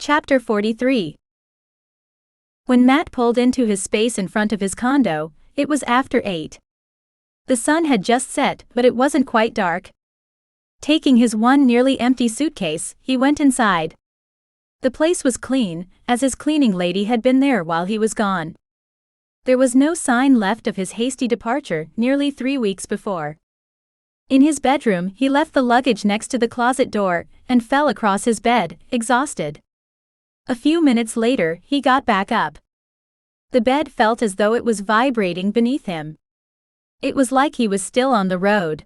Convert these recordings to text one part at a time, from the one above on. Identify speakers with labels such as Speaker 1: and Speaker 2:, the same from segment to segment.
Speaker 1: Chapter 43. When Matt pulled into his space in front of his condo, it was after 8. The sun had just set, but it wasn't quite dark. Taking his one nearly empty suitcase, he went inside. The place was clean, as his cleaning lady had been there while he was gone. There was no sign left of his hasty departure nearly 3 weeks before. In his bedroom, he left the luggage next to the closet door and fell across his bed, exhausted. A few minutes later, he got back up. The bed felt as though it was vibrating beneath him. It was like he was still on the road.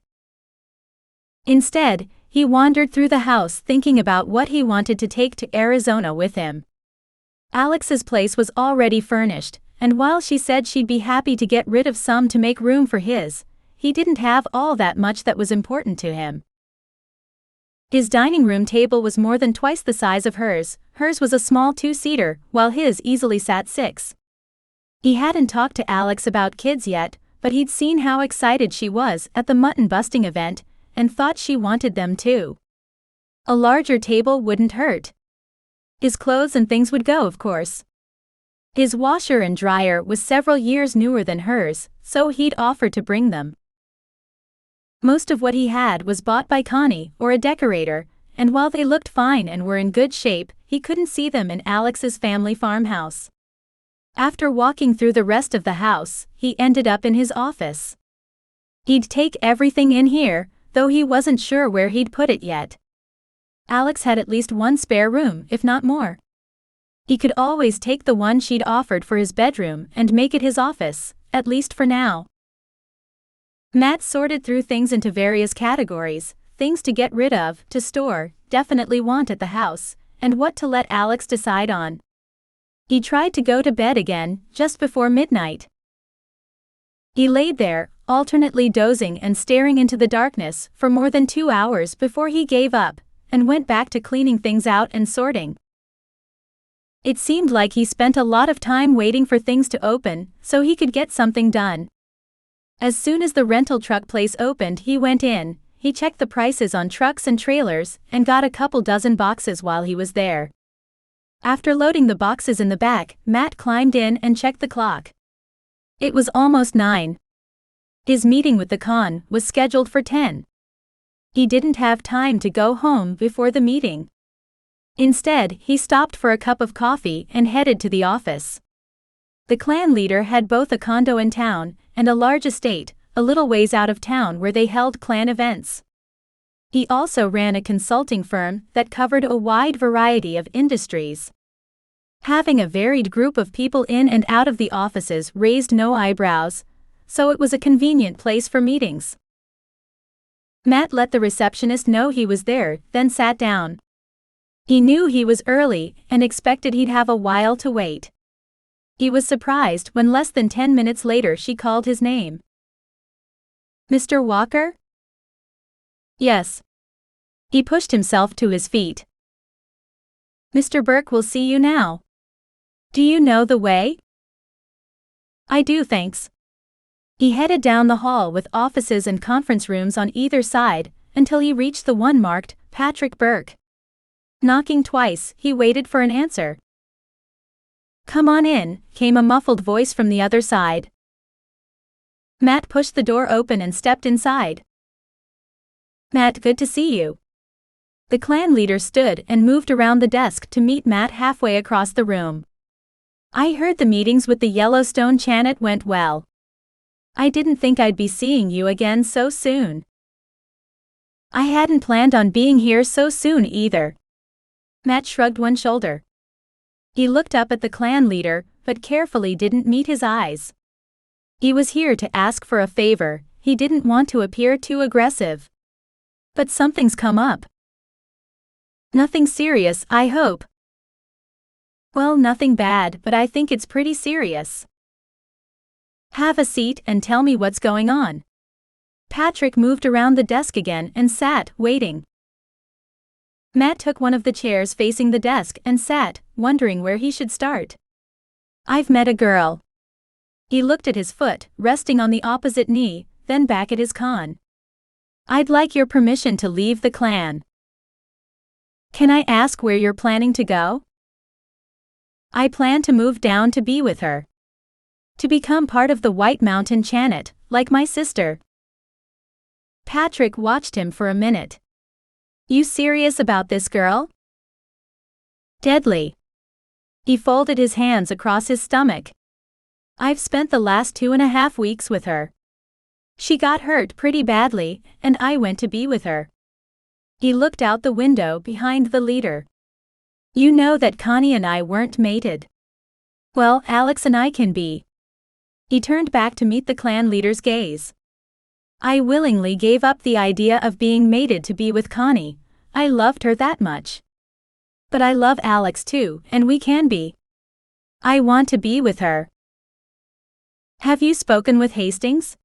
Speaker 1: Instead, he wandered through the house thinking about what he wanted to take to Arizona with him. Alex's place was already furnished, and while she said she'd be happy to get rid of some to make room for his, he didn't have all that much that was important to him. His dining room table was more than twice the size of hers. Hers was a small 2-seater, while his easily sat 6. He hadn't talked to Alex about kids yet, but he'd seen how excited she was at the mutton busting event, and thought she wanted them too. A larger table wouldn't hurt. His clothes and things would go, of course. His washer and dryer was several years newer than hers, so he'd offered to bring them. Most of what he had was bought by Connie or a decorator, and while they looked fine and were in good shape, he couldn't see them in Alex's family farmhouse. After walking through the rest of the house, he ended up in his office. He'd take everything in here, though he wasn't sure where he'd put it yet. Alex had at least one spare room, if not more. He could always take the one she'd offered for his bedroom and make it his office, at least for now. Matt sorted through things into various categories: things to get rid of, to store, definitely want at the house, and what to let Alex decide on. He tried to go to bed again, just before midnight. He laid there, alternately dozing and staring into the darkness for more than 2 hours before he gave up, and went back to cleaning things out and sorting. It seemed like he spent a lot of time waiting for things to open, so he could get something done. As soon as the rental truck place opened, he went in. He checked the prices on trucks and trailers, and got a couple dozen boxes while he was there. After loading the boxes in the back, Matt climbed in and checked the clock. It was almost 9. His meeting with the con was scheduled for 10. He didn't have time to go home before the meeting. Instead, he stopped for a cup of coffee and headed to the office. The clan leader had both a condo in town and a large estate, a little ways out of town where they held clan events. He also ran a consulting firm that covered a wide variety of industries. Having a varied group of people in and out of the offices raised no eyebrows, so it was a convenient place for meetings. Matt let the receptionist know he was there, then sat down. He knew he was early and expected he'd have a while to wait. He was surprised when less than 10 minutes later she called his name. "Mr. Walker?" "Yes." He pushed himself to his feet. "Mr. Burke will see you now. Do you know the way?" "I do, thanks." He headed down the hall with offices and conference rooms on either side, until he reached the one marked, Patrick Burke. Knocking twice, he waited for an answer. "Come on in," came a muffled voice from the other side. Matt pushed the door open and stepped inside. "Matt, good to see you." The clan leader stood and moved around the desk to meet Matt halfway across the room. "I heard the meetings with the Yellowstone Channel went well. I didn't think I'd be seeing you again so soon." "I hadn't planned on being here so soon either." Matt shrugged one shoulder. He looked up at the clan leader, but carefully didn't meet his eyes. He was here to ask for a favor. He didn't want to appear too aggressive. "But something's come up." "Nothing serious, I hope." "Well, nothing bad, but I think it's pretty serious." "Have a seat and tell me what's going on." Patrick moved around the desk again and sat, waiting. Matt took one of the chairs facing the desk and sat, wondering where he should start. "I've met a girl." He looked at his foot, resting on the opposite knee, then back at his con. "I'd like your permission to leave the clan." "Can I ask where you're planning to go?" I plan to move down to be with her. To become part of the White Mountain Channel, like my sister. Patrick watched him for a minute. You serious about this, girl? Deadly. He folded his hands across his stomach. I've spent the last 2.5 weeks with her. She got hurt pretty badly, and I went to be with her. He looked out the window behind the leader. You know that Connie and I weren't mated. Well, Alex and I can be. He turned back to meet the clan leader's gaze. I willingly gave up the idea of being mated to be with Connie. I loved her that much. But I love Alex too, and we can be. I want to be with her. Have you spoken with Hastings?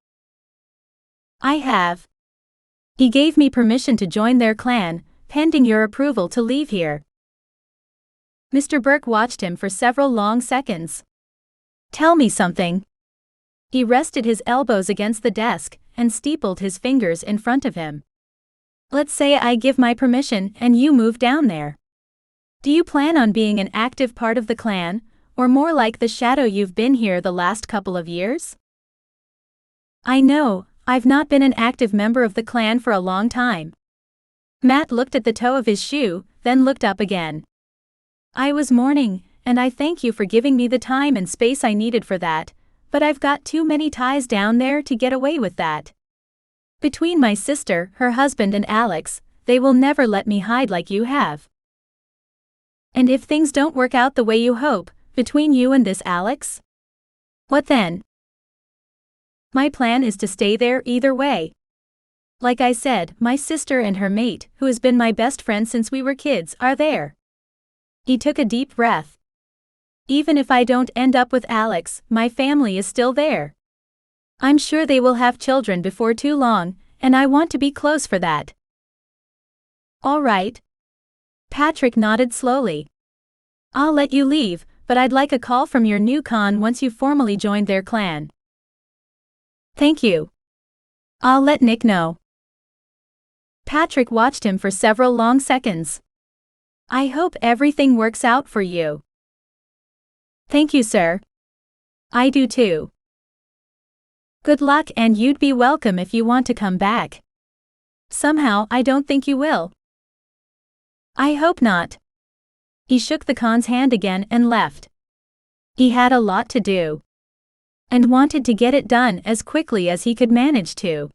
Speaker 1: I have. He gave me permission to join their clan, pending your approval to leave here. Mr. Burke watched him for several long seconds. Tell me something. He rested his elbows against the desk and steepled his fingers in front of him. Let's say I give my permission and you move down there. Do you plan on being an active part of the clan, or more like the shadow you've been here the last couple of years? I know, I've not been an active member of the clan for a long time. Matt looked at the toe of his shoe, then looked up again. I was mourning, and I thank you for giving me the time and space I needed for that, but I've got too many ties down there to get away with that. Between my sister, her husband and Alex, they will never let me hide like you have. And if things don't work out the way you hope, between you and this Alex? What then? My plan is to stay there either way. Like I said, my sister and her mate, who has been my best friend since we were kids, are there. He took a deep breath. Even if I don't end up with Alex, my family is still there. I'm sure they will have children before too long, and I want to be close for that. All right. Patrick nodded slowly. I'll let you leave, but I'd like a call from your new con once you've formally joined their clan. Thank you. I'll let Nick know. Patrick watched him for several long seconds. I hope everything works out for you. Thank you, sir. I do too. Good luck, and you'd be welcome if you want to come back. Somehow, I don't think you will. I hope not. He shook the con's hand again and left. He had a lot to do. And wanted to get it done as quickly as he could manage to.